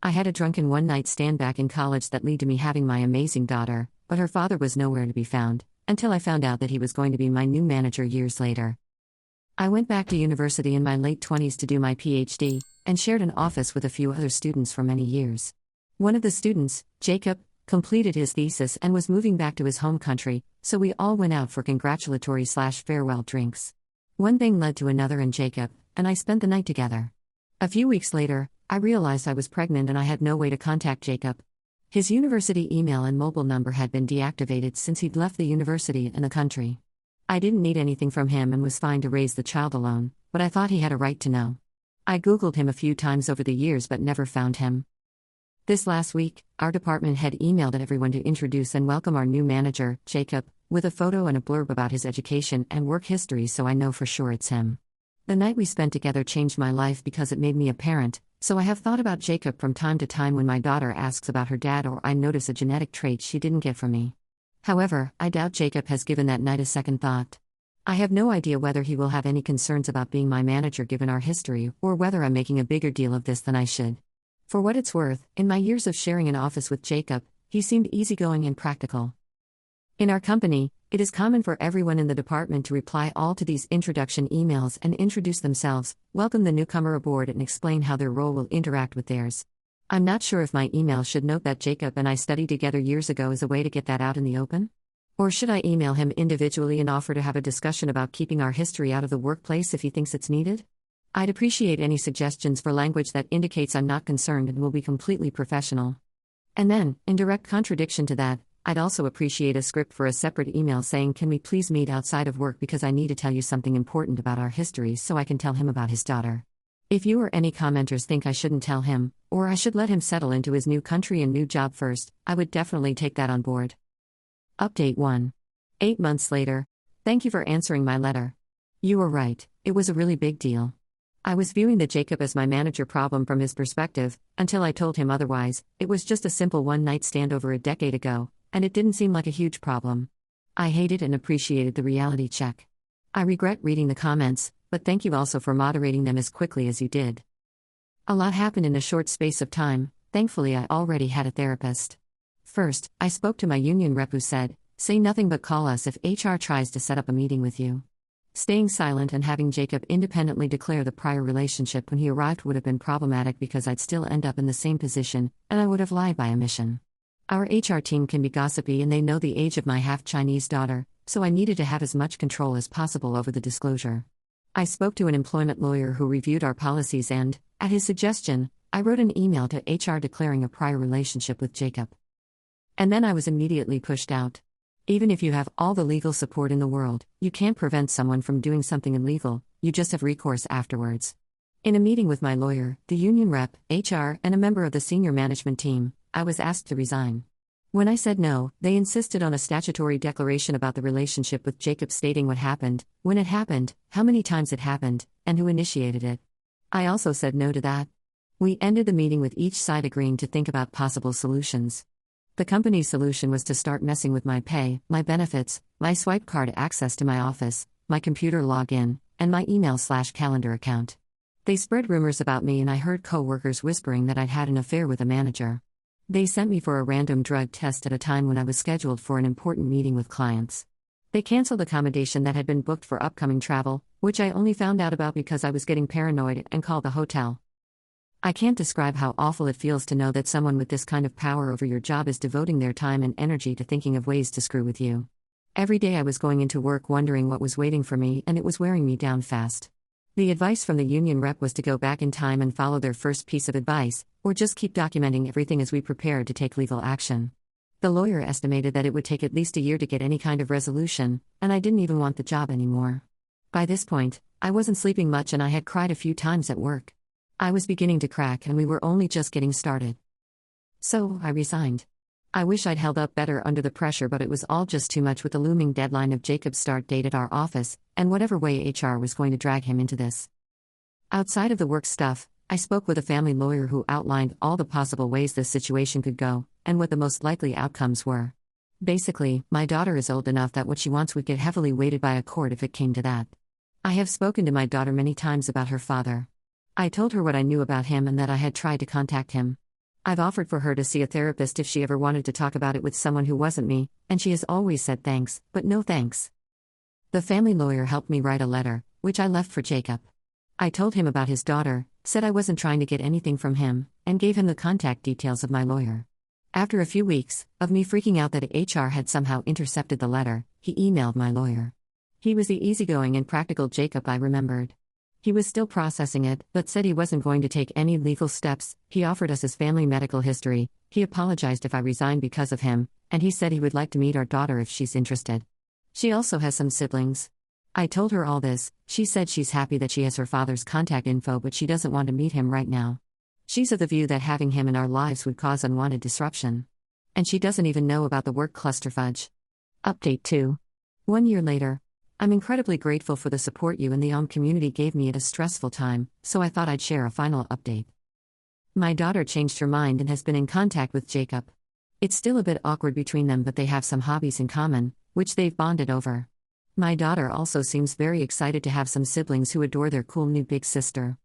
I had a drunken one-night stand back in college that led to me having my amazing daughter, but her father was nowhere to be found, until I found out that he was going to be my new manager years later. I went back to university in my late 20s to do my PhD, and shared an office with a few other students for many years. One of the students, Jacob, completed his thesis and was moving back to his home country, so we all went out for congratulatory/farewell drinks. One thing led to another, and Jacob and I spent the night together. A few weeks later, I realized I was pregnant and I had no way to contact Jacob. His university email and mobile number had been deactivated since he'd left the university and the country. I didn't need anything from him and was fine to raise the child alone, but I thought he had a right to know. I Googled him a few times over the years but never found him. This last week, our department had emailed everyone to introduce and welcome our new manager, Jacob, with a photo and a blurb about his education and work history, so I know for sure it's him. The night we spent together changed my life because it made me a parent, so I have thought about Jacob from time to time when my daughter asks about her dad or I notice a genetic trait she didn't get from me. However, I doubt Jacob has given that night a second thought. I have no idea whether he will have any concerns about being my manager given our history, or whether I'm making a bigger deal of this than I should. For what it's worth, in my years of sharing an office with Jacob, he seemed easygoing and practical. In our company, it is common for everyone in the department to reply all to these introduction emails and introduce themselves, welcome the newcomer aboard, and explain how their role will interact with theirs. I'm not sure if my email should note that Jacob and I studied together years ago as a way to get that out in the open? Or should I email him individually and offer to have a discussion about keeping our history out of the workplace if he thinks it's needed? I'd appreciate any suggestions for language that indicates I'm not concerned and will be completely professional. And then, in direct contradiction to that, I'd also appreciate a script for a separate email saying, can we please meet outside of work because I need to tell you something important about our history so I can tell him about his daughter. If you or any commenters think I shouldn't tell him, or I should let him settle into his new country and new job first, I would definitely take that on board. Update 1. 8 months later. Thank you for answering my letter. You were right, it was a really big deal. I was viewing the Jacob as my manager problem from his perspective, until I told him otherwise. It was just a simple one-night stand over a decade ago, and it didn't seem like a huge problem. I hated and appreciated the reality check. I regret reading the comments, but thank you also for moderating them as quickly as you did. A lot happened in a short space of time. Thankfully I already had a therapist. First, I spoke to my union rep who said, say nothing but call us if HR tries to set up a meeting with you. Staying silent and having Jacob independently declare the prior relationship when he arrived would have been problematic because I'd still end up in the same position, and I would have lied by omission. Our HR team can be gossipy and they know the age of my half-Chinese daughter, so I needed to have as much control as possible over the disclosure. I spoke to an employment lawyer who reviewed our policies and, at his suggestion, I wrote an email to HR declaring a prior relationship with Jacob. And then I was immediately pushed out. Even if you have all the legal support in the world, you can't prevent someone from doing something illegal, you just have recourse afterwards. In a meeting with my lawyer, the union rep, HR, and a member of the senior management team, I was asked to resign. When I said no, they insisted on a statutory declaration about the relationship with Jacob stating what happened, when it happened, how many times it happened, and who initiated it. I also said no to that. We ended the meeting with each side agreeing to think about possible solutions. The company's solution was to start messing with my pay, my benefits, my swipe card access to my office, my computer login, and my email/calendar account. They spread rumors about me and I heard co-workers whispering that I'd had an affair with a manager. They sent me for a random drug test at a time when I was scheduled for an important meeting with clients. They canceled accommodation that had been booked for upcoming travel, which I only found out about because I was getting paranoid and called the hotel. I can't describe how awful it feels to know that someone with this kind of power over your job is devoting their time and energy to thinking of ways to screw with you. Every day I was going into work wondering what was waiting for me, and it was wearing me down fast. The advice from the union rep was to go back in time and follow their first piece of advice, or just keep documenting everything as we prepared to take legal action. The lawyer estimated that it would take at least a year to get any kind of resolution, and I didn't even want the job anymore. By this point, I wasn't sleeping much and I had cried a few times at work. I was beginning to crack and we were only just getting started. So, I resigned. I wish I'd held up better under the pressure, but it was all just too much with the looming deadline of Jacob's start date at our office, and whatever way HR was going to drag him into this. Outside of the work stuff, I spoke with a family lawyer who outlined all the possible ways this situation could go, and what the most likely outcomes were. Basically, my daughter is old enough that what she wants would get heavily weighted by a court if it came to that. I have spoken to my daughter many times about her father. I told her what I knew about him and that I had tried to contact him. I've offered for her to see a therapist if she ever wanted to talk about it with someone who wasn't me, and she has always said thanks, but no thanks. The family lawyer helped me write a letter, which I left for Jacob. I told him about his daughter, said I wasn't trying to get anything from him, and gave him the contact details of my lawyer. After a few weeks of me freaking out that HR had somehow intercepted the letter, he emailed my lawyer. He was the easygoing and practical Jacob I remembered. He was still processing it, but said he wasn't going to take any legal steps. He offered us his family medical history, he apologized if I resigned because of him, and he said he would like to meet our daughter if she's interested. She also has some siblings. I told her all this. She said she's happy that she has her father's contact info, but she doesn't want to meet him right now. She's of the view that having him in our lives would cause unwanted disruption. And she doesn't even know about the work clusterfudge. Update 2. 1 year later. I'm incredibly grateful for the support you and the community gave me at a stressful time, so I thought I'd share a final update. My daughter changed her mind and has been in contact with Jacob. It's still a bit awkward between them, but they have some hobbies in common, which they've bonded over. My daughter also seems very excited to have some siblings who adore their cool new big sister.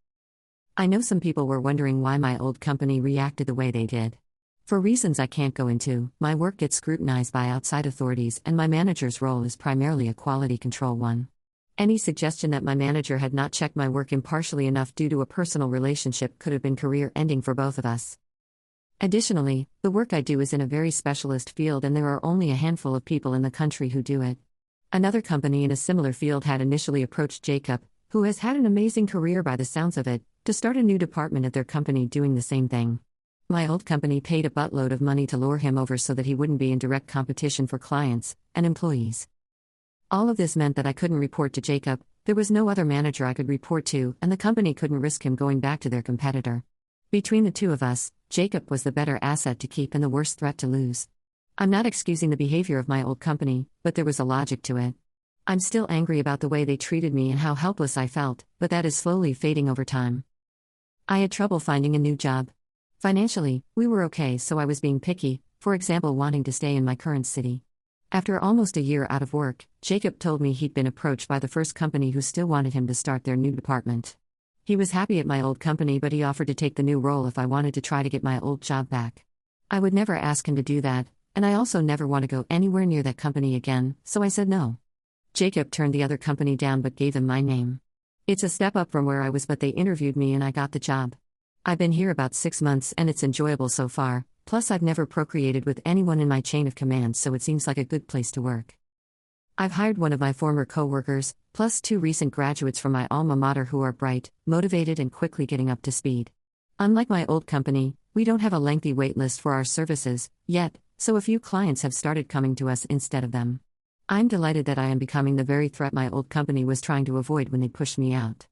I know some people were wondering why my old company reacted the way they did. For reasons I can't go into, my work gets scrutinized by outside authorities and my manager's role is primarily a quality control one. Any suggestion that my manager had not checked my work impartially enough due to a personal relationship could have been career-ending for both of us. Additionally, the work I do is in a very specialist field and there are only a handful of people in the country who do it. Another company in a similar field had initially approached Jacob, who has had an amazing career by the sounds of it, to start a new department at their company doing the same thing. My old company paid a buttload of money to lure him over so that he wouldn't be in direct competition for clients and employees. All of this meant that I couldn't report to Jacob, there was no other manager I could report to, and the company couldn't risk him going back to their competitor. Between the two of us, Jacob was the better asset to keep and the worst threat to lose. I'm not excusing the behavior of my old company, but there was a logic to it. I'm still angry about the way they treated me and how helpless I felt, but that is slowly fading over time. I had trouble finding a new job. Financially, we were okay, so I was being picky, for example wanting to stay in my current city. After almost a year out of work, Jacob told me he'd been approached by the first company who still wanted him to start their new department. He was happy at my old company, but he offered to take the new role if I wanted to try to get my old job back. I would never ask him to do that, and I also never want to go anywhere near that company again, so I said no. Jacob turned the other company down but gave them my name. It's a step up from where I was, but they interviewed me and I got the job. I've been here about 6 months and it's enjoyable so far, plus I've never procreated with anyone in my chain of command, so it seems like a good place to work. I've hired one of my former co-workers, plus 2 recent graduates from my alma mater who are bright, motivated and quickly getting up to speed. Unlike my old company, we don't have a lengthy wait list for our services, yet, so a few clients have started coming to us instead of them. I'm delighted that I am becoming the very threat my old company was trying to avoid when they pushed me out.